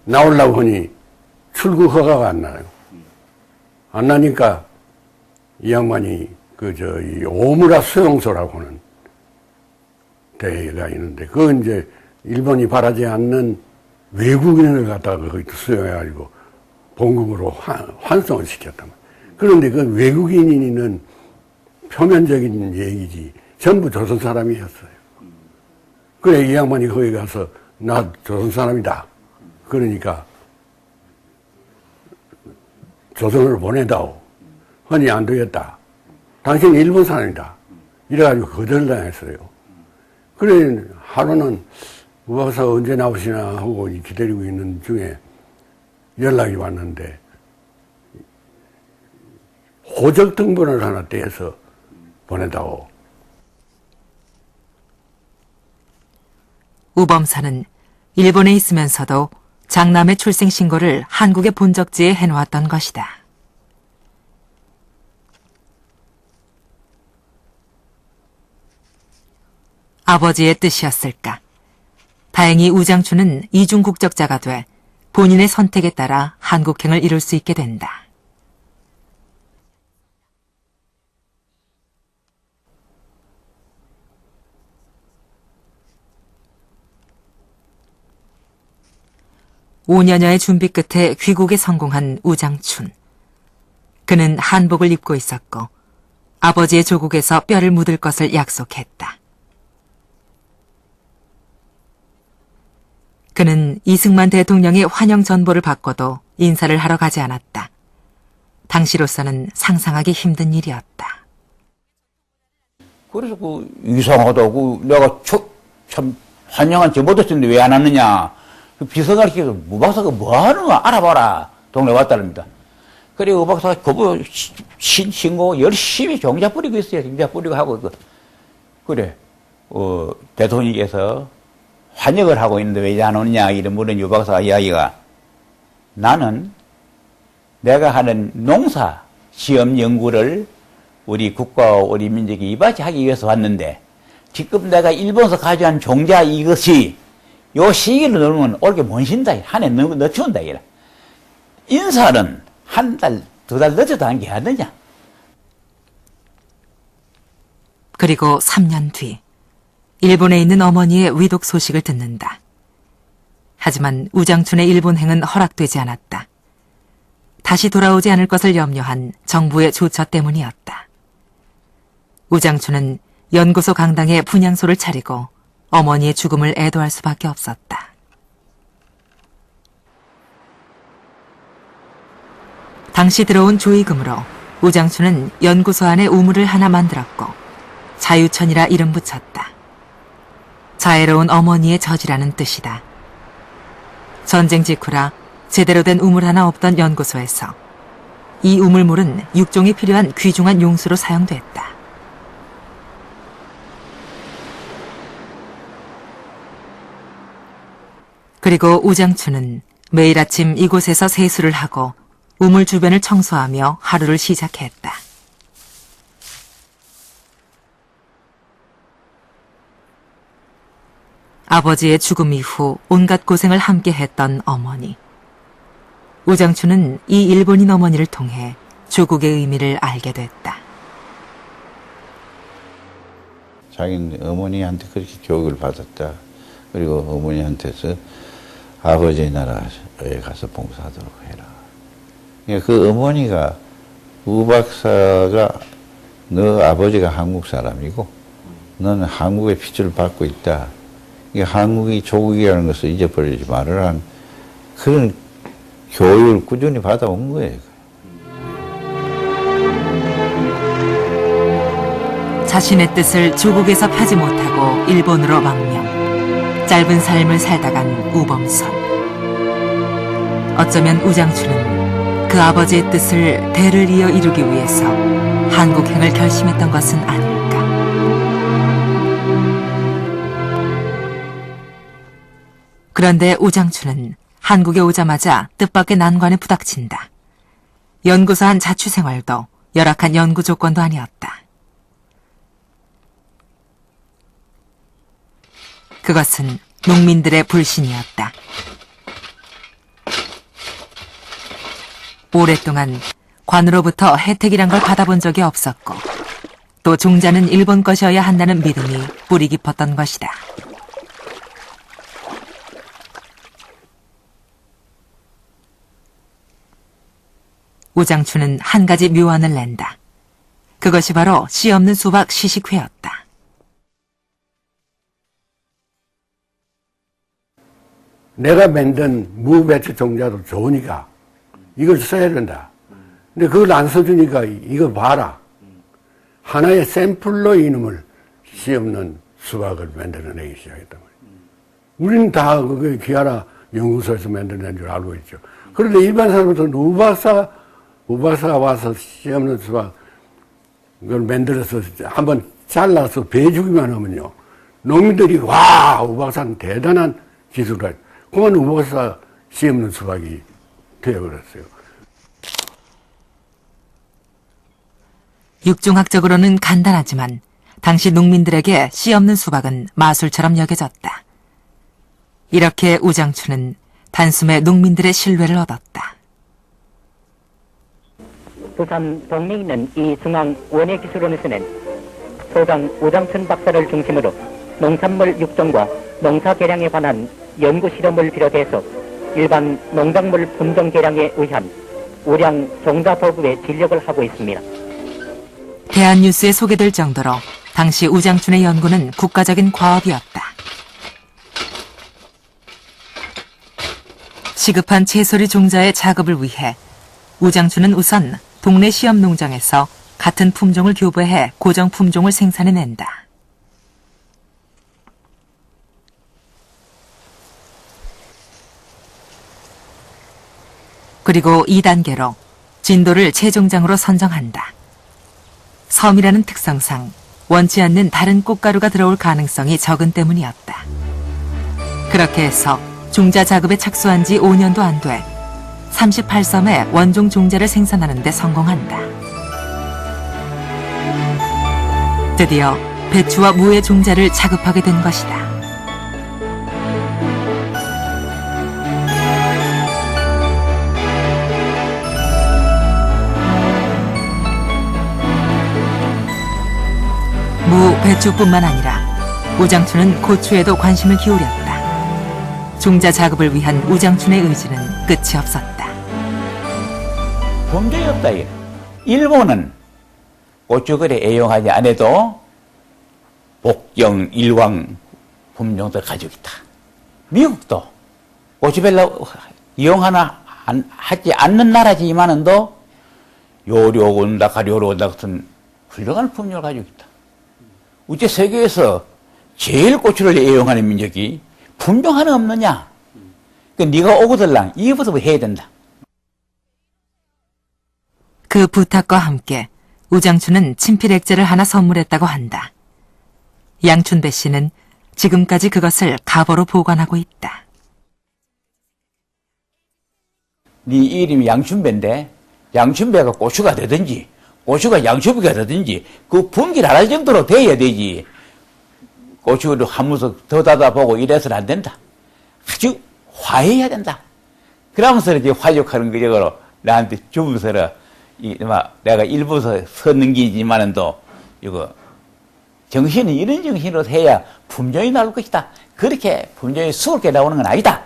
나오려고 하니 출국 허가가 안 나요. 안 나니까 이 양반이 이 오무라 수용소라고 하는 데가 있는데, 그거 이제 일본이 바라지 않는 외국인을 갖다가 거기 수용해가지고 봉급으로 환송을 시켰단 말이에요. 그런데 그 외국인은 표면적인 얘기지 전부 조선 사람이었어요. 그래, 이 양반이 거기 가서 나 조선 사람이다. 그러니까 조선으로 보내다오. 허니 안 되겠다. 당신은 일본 사람이다. 이래가지고 거절당했어요. 그래, 하루는 우 박사 언제 나오시나 하고 기다리고 있는 중에 연락이 왔는데, 호적 등본을 하나 떼서 보내다오. 우범선은 일본에 있으면서도 장남의 출생 신고를 한국의 본적지에 해놓았던 것이다. 아버지의 뜻이었을까? 다행히 우장춘은 이중 국적자가 돼 본인의 선택에 따라 한국행을 이룰 수 있게 된다. (5년여의) 준비 끝에 귀국에 성공한 우장춘. 그는 한복을 입고 있었고 아버지의 조국에서 뼈를 묻을 것을 약속했다. 그는 이승만 대통령의 환영 전보를 받고도 인사를 하러 가지 않았다. 당시로서는 상상하기 힘든 일이었다. 그래서 이상하다고 내가 참 환영한 전보도 했는데 왜 안 왔느냐. 비서관이 시켜서 우 박사가 뭐 하는 거 알아봐라. 동네 왔다랍니다. 그래, 우 박사가 그거 신고 열심히 종자 뿌리고 있어요. 종자 뿌리고 하고. 그래, 대통령께서 환영을 하고 있는데 왜 안 오느냐. 이런 물은 유 박사가 이야기가, 나는 내가 하는 농사 시험 연구를 우리 국가와 우리 민족이 이바지하기 위해서 왔는데, 지금 내가 일본에서 가져온 종자 이것이 요 시기를 넘으면 올게 못 쉰다. 한 해 늦춘다. 이래. 인사는 한 달, 두 달 늦어도 한 게 해야 되냐. 그리고 3년 뒤 일본에 있는 어머니의 위독 소식을 듣는다. 하지만 우장춘의 일본행은 허락되지 않았다. 다시 돌아오지 않을 것을 염려한 정부의 조처 때문이었다. 우장춘은 연구소 강당에 분향소를 차리고 어머니의 죽음을 애도할 수밖에 없었다. 당시 들어온 조의금으로 우장춘은 연구소 안에 우물을 하나 만들었고 자유천이라 이름 붙였다. 자애로운 어머니의 저지라는 뜻이다. 전쟁 직후라 제대로 된 우물 하나 없던 연구소에서 이 우물물은 육종이 필요한 귀중한 용수로 사용됐다. 그리고 우장춘은 매일 아침 이곳에서 세수를 하고 우물 주변을 청소하며 하루를 시작했다. 아버지의 죽음 이후 온갖 고생을 함께 했던 어머니. 우장춘은 이 일본인 어머니를 통해 조국의 의미를 알게 됐다. 자기는 어머니한테 그렇게 교육을 받았다. 그리고 어머니한테서 아버지의 나라에 가서 봉사하도록 해라. 그러니까 그 어머니가 우 박사가 너 아버지가 한국 사람이고 너는 한국의 핏줄을 받고 있다. 이게 한국이 조국이라는 것을 잊어버리지 말으란 그런 교육을 꾸준히 받아온 거예요. 자신의 뜻을 조국에서 펴지 못하고 일본으로 망명. 짧은 삶을 살다간 우범선. 어쩌면 우장춘은 그 아버지의 뜻을 대를 이어 이루기 위해서 한국행을 결심했던 것은 아닐까. 그런데 우장춘은 한국에 오자마자 뜻밖의 난관에 부닥친다. 연구소 안 자취생활도 열악한 연구 조건도 아니었다. 그것은 농민들의 불신이었다. 오랫동안 관으로부터 혜택이란 걸 받아본 적이 없었고 또 종자는 일본 것이어야 한다는 믿음이 뿌리 깊었던 것이다. 우장춘은 한 가지 묘안을 낸다. 그것이 바로 씨 없는 수박 시식회였다. 내가 만든 무배추 종자도 좋으니까 이걸 써야 된다. 근데 그걸 안 써주니까 이거 봐라. 하나의 샘플로 이놈을 씨 없는 수박을 만들어내기 시작했단 말이에요. 우리는 다 그게 기아라 연구소에서 만들어낸 줄 알고 있죠. 그런데 일반 사람들은 우박사가 와서 씨 없는 수박 그걸 만들어서 한번 잘라서 배주기만 하면요. 농민들이 와 우박사는 대단한 기술을 그만 우박사 씨 없는 수박이 되어버렸어요. 육중학적으로는 간단하지만 당시 농민들에게 씨 없는 수박은 마술처럼 여겨졌다. 이렇게 우장춘은 단숨에 농민들의 신뢰를 얻었다. 부산 동래에 있는 이 중앙원예기술원에서는 소장 우장춘 박사를 중심으로 농산물 육종과 농사 개량에 관한 연구 실험을 비롯해서 일반 농작물 품종 개량에 의한 우량 종자 보급에 진력을 하고 있습니다. 대한뉴스에 소개될 정도로 당시 우장춘의 연구는 국가적인 과업이었다. 시급한 채소리 종자의 작업을 위해 우장춘은 우선 동네 시험 농장에서 같은 품종을 교배해 고정 품종을 생산해낸다. 그리고 2단계로 진도를 채종장으로 선정한다. 섬이라는 특성상 원치 않는 다른 꽃가루가 들어올 가능성이 적은 때문이었다. 그렇게 해서 종자 작업에 착수한 지 5년도 안 돼 38섬의 원종 종자를 생산하는 데 성공한다. 드디어 배추와 무의 종자를 자급하게 된 것이다. 무, 배추뿐만 아니라 우장춘은 고추에도 관심을 기울였다. 종자 작업을 위한 우장춘의 의지는 끝이 없었다. 범죄이 없다. 이게. 일본은 고추거래 애용하지 않아도 복경, 일왕 품종들 가지고 있다. 미국도 고추 별로 이용하나 하지 않는 나라지만은도 요료온다, 가료로온다 같은 훌륭한 품종을 가지고 있다. 우째 세계에서 제일 고추를 애용하는 민족이 품종 하나 없느냐? 그 네가 오고들랑 이거부터 해야 된다. 그 부탁과 함께 우장춘은 친필액자를 하나 선물했다고 한다. 양춘배 씨는 지금까지 그것을 가보로 보관하고 있다. 네 이름이 양춘배인데 양춘배가 고추가 되든지 고추가 양춘배가 되든지 그 분기를 안 할 정도로 돼야 되지. 고추를 한 무석 더 닫아보고 이래서는 안 된다. 아주 화해해야 된다. 그러면서 이제 화족하는 거적으로 나한테 주면서 내가 일부서 썼는 게지만은도 이거 정신이 이런 정신으로 해야 품종이 나올 것이다. 그렇게 품종이 수월하게 나오는 건 아니다.